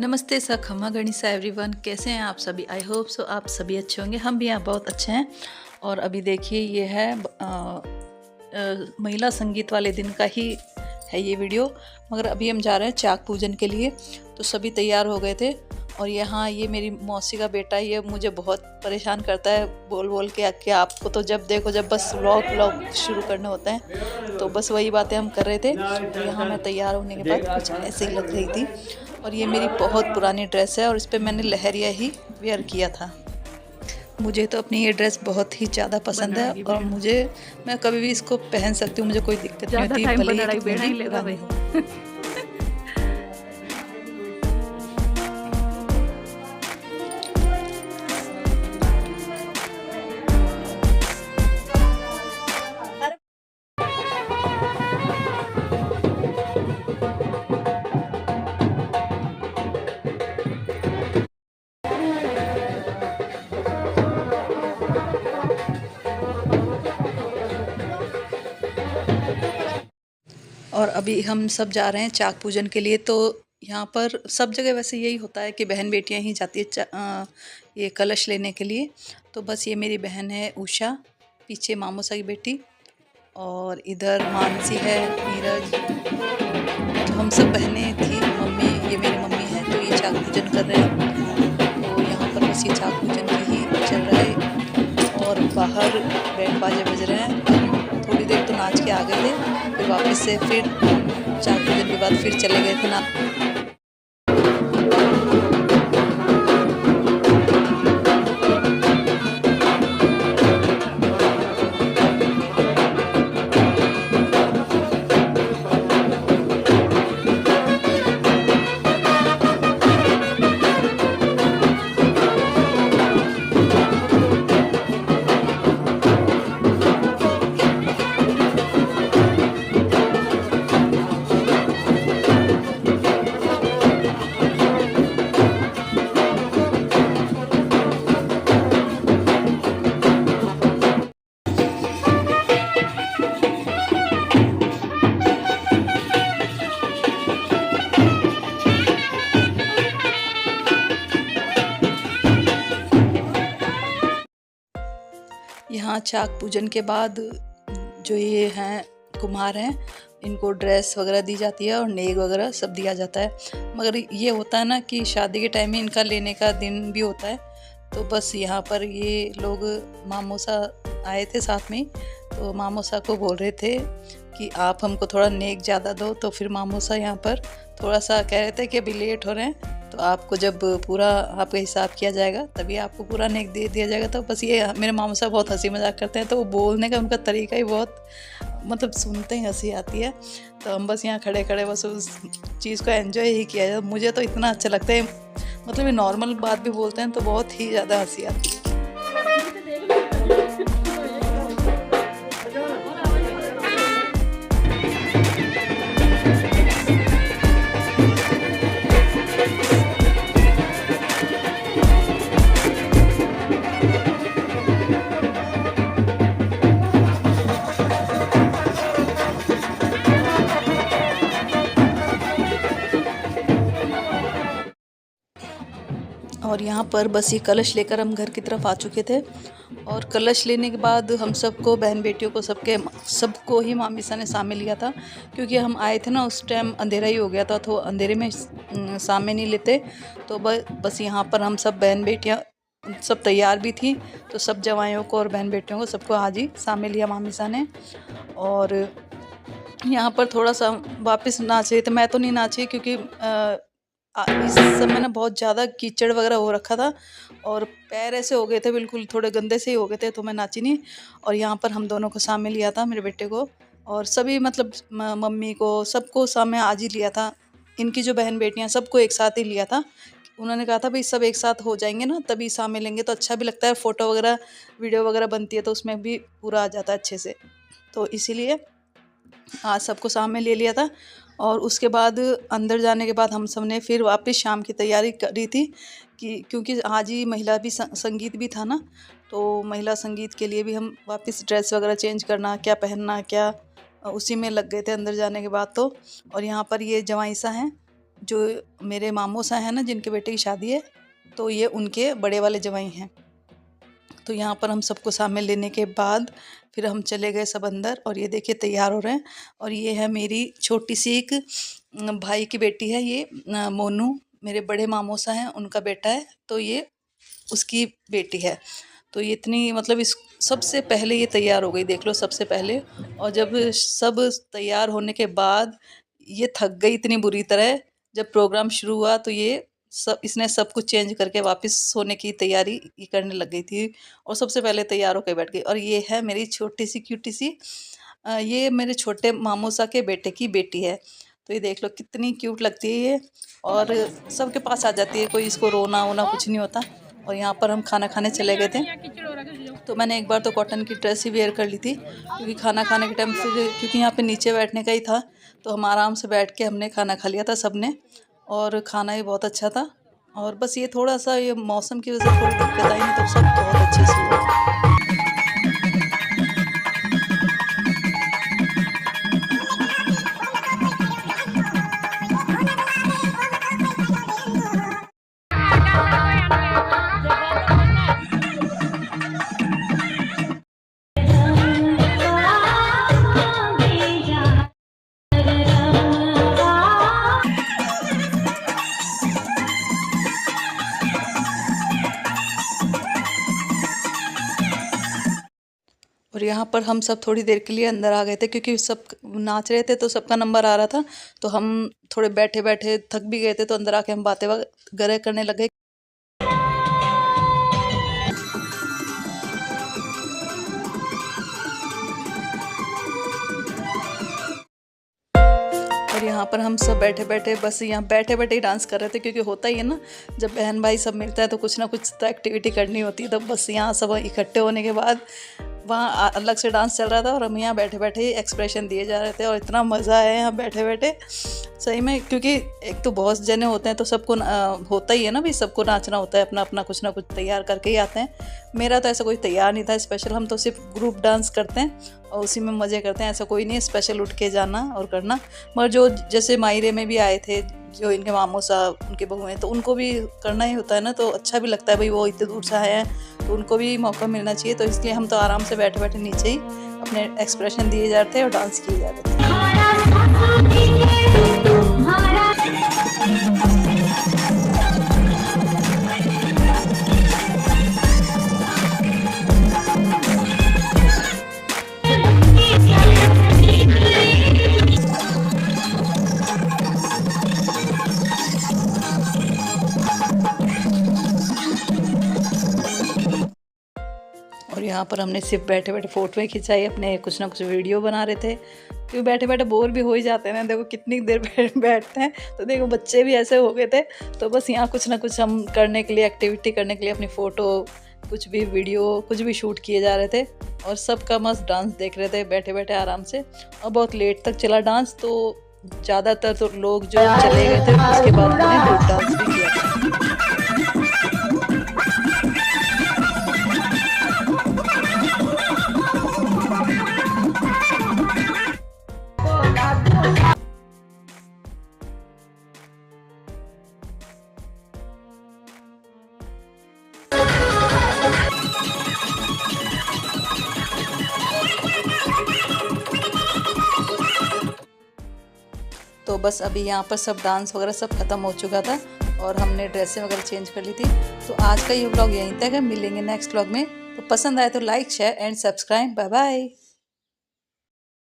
नमस्ते सा खमा गणिसा एवरीवन, कैसे हैं आप सभी। आई होप सो आप सभी अच्छे होंगे। हम भी यहाँ बहुत अच्छे हैं। और अभी देखिए ये है महिला संगीत वाले दिन का ही है ये वीडियो। मगर अभी हम जा रहे हैं चाक पूजन के लिए, तो सभी तैयार हो गए थे। और यहाँ ये मेरी मौसी का बेटा, ये मुझे बहुत परेशान करता है बोल बोल के कि आपको तो जब देखो जब बस व्लॉग शुरू करने होते हैं, तो बस वही बातें हम कर रहे थे। और यहाँ मैं तैयार होने के बाद कुछ ऐसे ही लग रही थी। और ये मेरी बहुत पुरानी ड्रेस है और इस पर मैंने लहरिया ही वेयर किया था। मुझे तो अपनी ये ड्रेस बहुत ही ज़्यादा पसंद है और मैं कभी भी इसको पहन सकती हूँ, मुझे कोई दिक्कत नहीं होती, भले ही कितनी भी पुरानी हो। और अभी हम सब जा रहे हैं चाक पूजन के लिए। तो यहाँ पर सब जगह वैसे यही होता है कि बहन बेटियाँ ही जाती है ये कलश लेने के लिए। तो बस ये मेरी बहन है उषा, पीछे मामूसा की बेटी, और इधर मानसी है, नीरज। तो हम सब बहनें थी, मम्मी, ये मेरी मम्मी है। तो ये चाक पूजन कर रहे हैं। तो यहाँ पर बस ये चाक पूजन की ही चल रहा है और बाहर बैंड बाजे बज रहे हैं। थोड़ी देर तो नाच के आ गए थे, फिर वापस से फिर चाक पूजन के बाद फिर चले गए थे ना। यहाँ चाक पूजन के बाद जो ये हैं कुम्हार हैं, इनको ड्रेस वगैरह दी जाती है और नेग वगैरह सब दिया जाता है। मगर ये होता है ना कि शादी के टाइम में इनका लेने का दिन भी होता है। तो बस यहाँ पर ये लोग मामूसा आए थे साथ में, तो मामूसा को बोल रहे थे कि आप हमको थोड़ा नेक ज़्यादा दो। तो फिर मामूसा यहाँ पर थोड़ा सा कह रहे थे कि अभी लेट हो रहे हैं, तो आपको जब पूरा आपका हिसाब किया जाएगा तभी आपको पूरा नेक दे दिया जाएगा। तो बस ये मेरे मामू साहब बहुत हंसी मजाक करते हैं, तो वो बोलने का उनका तरीका ही बहुत, मतलब सुनते ही हंसी आती है। तो हम बस यहाँ खड़े खड़े बस उस चीज़ को एंजॉय ही किया जाए। मुझे तो इतना अच्छा लगता है, मतलब ये नॉर्मल बात भी बोलते हैं तो बहुत ही ज़्यादा हंसी आती है। और यहाँ पर बस ये कलश लेकर हम घर की तरफ आ चुके थे। और कलश लेने के बाद हम सबको, बहन बेटियों को, सबको ही मामीसा ने सामने लिया था, क्योंकि हम आए थे ना उस टाइम अंधेरा ही हो गया था, तो अंधेरे में सामने नहीं लेते। तो बस यहाँ पर हम सब बहन बेटियाँ सब तैयार भी थी, तो सब जवाइयों को और बहन बेटियों को सबको आज ही सामने लिया मामीसा ने। और यहाँ पर थोड़ा सा वापस नाच रहे थे। मैं तो नहीं नाची क्योंकि इस समय ना बहुत ज़्यादा कीचड़ वगैरह हो रखा था और पैर ऐसे हो गए थे, बिल्कुल थोड़े गंदे से ही हो गए थे, तो मैं नाची नहीं। और यहाँ पर हम दोनों को सामने लिया था, मेरे बेटे को और सभी, मतलब मम्मी को, सबको सामने आज ही लिया था। इनकी जो बहन बेटियाँ सबको एक साथ ही लिया था। उन्होंने कहा था भाई सब एक साथ हो जाएंगे ना तभी सामने लेंगे, तो अच्छा भी लगता है, फ़ोटो वगैरह वीडियो वगैरह बनती है तो उसमें भी पूरा आ जाता है अच्छे से। तो इसीलिए आज सबको सामने ले लिया था। और उसके बाद अंदर जाने के बाद हम सब ने फिर वापस शाम की तैयारी करी थी कि क्योंकि आज ही महिला भी संगीत भी था ना, तो महिला संगीत के लिए भी हम वापस ड्रेस वगैरह चेंज करना, क्या पहनना क्या, उसी में लग गए थे अंदर जाने के बाद तो। और यहाँ पर ये जवाईसा हैं, जो मेरे मामू सा हैं ना, जिनके बेटे की शादी है, तो ये उनके बड़े वाले जवाई हैं। तो यहाँ पर हम सबको शामिल लेने के बाद फिर हम चले गए सब अंदर, और ये देखिए तैयार हो रहे हैं। और ये है मेरी छोटी सी एक भाई की बेटी है, ये मोनू, मेरे बड़े मामू सा हैं, उनका बेटा है, तो ये उसकी बेटी है। तो ये इतनी मतलब इस सबसे पहले ये तैयार हो गई, देख लो, सबसे पहले। और जब सब तैयार होने के बाद ये थक गई इतनी बुरी तरह। जब प्रोग्राम शुरू हुआ तो ये सब इसने सब कुछ चेंज करके वापस सोने की तैयारी ये करने लग गई थी, और सबसे पहले तैयार होकर बैठ गई। और ये है मेरी छोटी सी क्यूटी सी ये मेरे छोटे मामू सा के बेटे की बेटी है। तो ये देख लो कितनी क्यूट लगती है ये, और सबके पास आ जाती है, कोई इसको रोना वोना कुछ नहीं होता। और यहाँ पर हम खाना खाने चले गए थे, तो मैंने एक बार तो कॉटन की ड्रेस ही वेयर कर ली थी, क्योंकि खाना खाने के टाइम फिर क्योंकि यहाँ पे नीचे बैठने का ही था, तो हम आराम से बैठ के हमने खाना खा लिया था सबने, और खाना भी बहुत अच्छा था। और बस ये थोड़ा सा ये मौसम की वजह से थोड़ी दिक्कत आई, नहीं तो सब बहुत अच्छे से हुआ। और यहाँ पर हम सब थोड़ी देर के लिए अंदर आ गए थे, क्योंकि सब नाच रहे थे तो सबका नंबर आ रहा था, तो हम थोड़े बैठे बैठे थक भी गए थे, तो अंदर आके हम बातें वगैरह करने लगे। और यहाँ पर हम सब बैठे बैठे बस यहाँ बैठे बैठे ही डांस कर रहे थे, क्योंकि होता ही है ना, जब बहन भाई सब मिलता है तो कुछ ना कुछ तो एक्टिविटी करनी होती है। तो बस यहाँ सब इकट्ठे होने के बाद वहाँ अलग से डांस चल रहा था, और हम यहाँ बैठे बैठे ही एक्सप्रेशन दिए जा रहे थे, और इतना मज़ा आया यहाँ बैठे बैठे सही में। क्योंकि एक तो बहुत जने होते हैं, तो सबको होता ही है ना भाई, सबको नाचना होता है, अपना अपना कुछ ना कुछ तैयार करके ही आते हैं। मेरा तो ऐसा कोई तैयार नहीं था स्पेशल, हम तो सिर्फ ग्रुप डांस करते हैं और उसी में मज़े करते हैं, ऐसा कोई नहीं है स्पेशल उठ के जाना और करना। मगर जो जैसे मायरे में भी आए थे, जो इनके मामू साहब उनके बहू हैं, तो उनको भी करना ही होता है ना, तो अच्छा भी लगता है भाई, वो इतने दूर से आए हैं तो उनको भी मौका मिलना चाहिए। तो इसलिए हम तो आराम से बैठे बैठे नीचे ही अपने एक्सप्रेशन दिए जा रहे थे और डांस किए जा रहे थे। और यहाँ पर हमने सिर्फ बैठे बैठे फ़ोटो खिंचाई, अपने कुछ ना कुछ वीडियो बना रहे थे, क्योंकि बैठे बैठे बोर भी हो ही जाते हैं ना। देखो कितनी देर बैठते हैं, तो देखो बच्चे भी ऐसे हो गए थे, तो बस यहाँ कुछ ना कुछ हम करने के लिए, एक्टिविटी करने के लिए अपनी फ़ोटो कुछ भी वीडियो कुछ भी शूट किए जा रहे थे, और सबका मस्त डांस देख रहे थे बैठे बैठे आराम से। और बहुत लेट तक चला डांस, तो ज़्यादातर तो लोग जो चले गए थे उसके बाद उन्होंने ग्रुप डांस भी किया था। तो बस अभी यहाँ पर सब डांस वगैरह सब ख़त्म हो चुका था, और हमने ड्रेसें वगैरह चेंज कर ली थी। तो आज का ये व्लॉग यहीं तक है, मिलेंगे नेक्स्ट व्लॉग में। तो पसंद आए तो like share and subscribe. Bye bye.